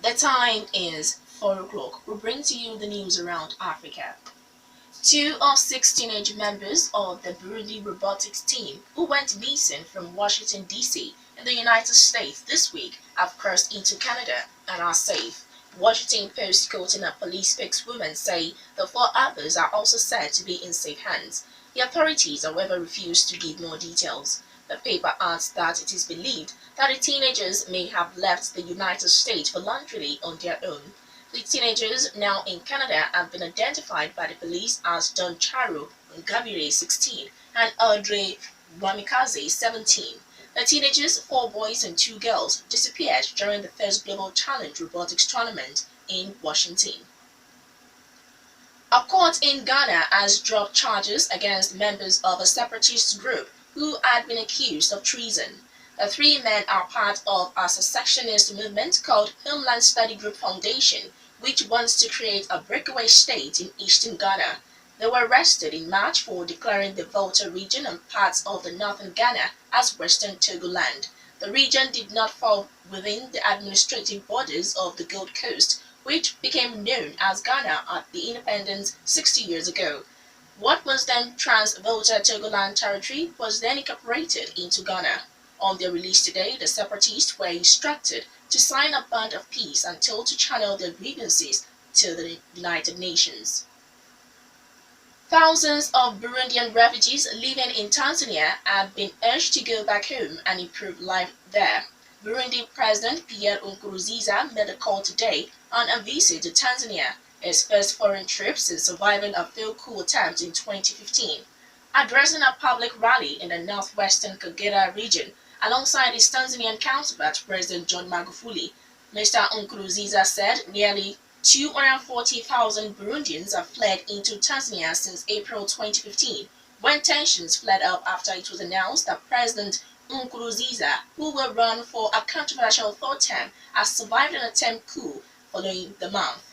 The time is 4 o'clock. We bring to you the news around Africa. Two of six teenage members of the Burundi robotics team who went missing from Washington, D.C. in the United States this week have crossed into Canada and are safe. Washington Post quoting a police spokeswoman say the four others are also said to be in safe hands. The authorities, however, refuse to give more details. The paper adds that it is believed that the teenagers may have left the United States voluntarily on their own. The teenagers, now in Canada, have been identified by the police as Don Charo Ngabire, 16, and Audrey Wamikaze, 17. The teenagers, four boys and two girls, disappeared during the first Global Challenge Robotics Tournament in Washington. A court in Ghana has dropped charges against members of a separatist group who had been accused of treason. The three men are part of a secessionist movement called Homeland Study Group Foundation, which wants to create a breakaway state in eastern Ghana. They were arrested in March for declaring the Volta region and parts of the northern Ghana as Western Togoland. The region did not fall within the administrative borders of the Gold Coast, which became known as Ghana at the independence 60 years ago. What was then Trans-Volta Togoland territory was then incorporated into Ghana. On their release today, the separatists were instructed to sign a bond of peace and told to channel their grievances to the United Nations. Thousands of Burundian refugees living in Tanzania have been urged to go back home and improve life there. Burundi President Pierre Nkurunziza made a call today on a visit to Tanzania, his first foreign trip since surviving a failed coup attempt in 2015. Addressing a public rally in the northwestern Kagera region alongside his Tanzanian counterpart President John Magufuli, Mr. Nkurunziza said nearly 240,000 Burundians have fled into Tanzania since April 2015, when tensions flared up after it was announced that President Nkurunziza, who will run for a controversial third term, has survived an attempt coup following the month.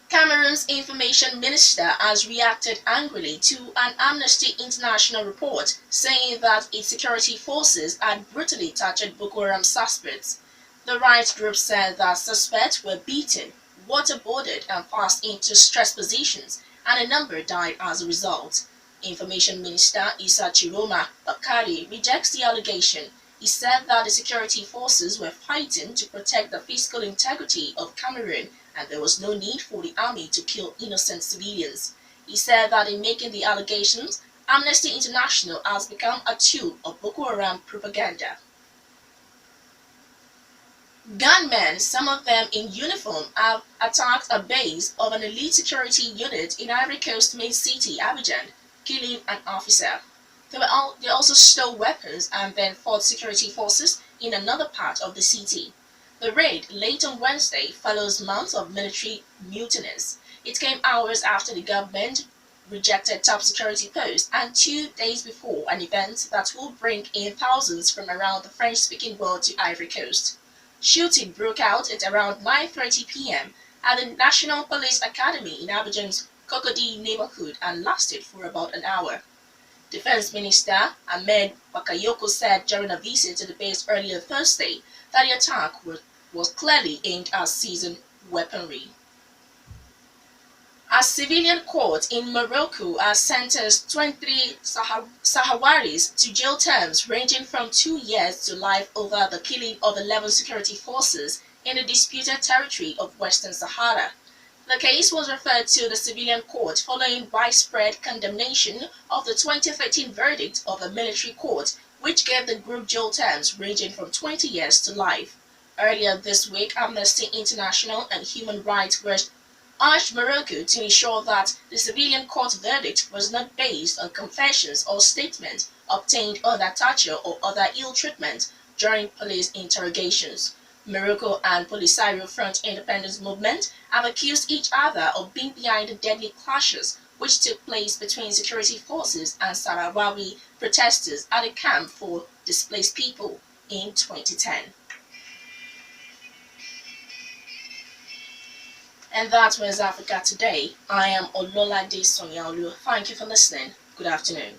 Cameroon's information minister has reacted angrily to an Amnesty International report saying that its security forces had brutally tortured Boko Haram suspects. The rights group said that suspects were beaten, waterboarded and forced into stress positions, and a number died as a result. Information Minister Issa Chiroma Bakari rejects the allegation. He said that the security forces were fighting to protect the physical integrity of Cameroon and there was no need for the army to kill innocent civilians. He said that in making the allegations, Amnesty International has become a tool of Boko Haram propaganda. Gunmen, some of them in uniform, have attacked a base of an elite security unit in Ivory Coast main city, Abidjan, killing an officer. They also stole weapons and then fought security forces in another part of the city. The raid, late on Wednesday, follows months of military mutinies. It came hours after the government rejected top security posts and 2 days before an event that will bring in thousands from around the French-speaking world to Ivory Coast. Shooting broke out at around 9:30 p.m. at the National Police Academy in Abidjan's Cocody neighborhood and lasted for about an hour. Defense Minister Ahmed Bakayoko said during a visit to the base earlier Thursday that the attack was clearly aimed at seasoned weaponry. A civilian court in Morocco has sentenced 23 Sahrawis to jail terms ranging from 2 years to life over the killing of 11 security forces in the disputed territory of Western Sahara. The case was referred to the civilian court following widespread condemnation of the 2013 verdict of the military court, which gave the group jail terms ranging from 20 years to life. Earlier this week, Amnesty International and Human Rights Watch urged Morocco to ensure that the civilian court verdict was not based on confessions or statements obtained under torture or other ill treatment during police interrogations. Morocco and Polisario Front Independence Movement have accused each other of being behind the deadly clashes which took place between security forces and Sahrawi protesters at a camp for displaced people in 2010. And that was Africa Today. I am Ololade Sanyaolu. Thank you for listening. Good afternoon.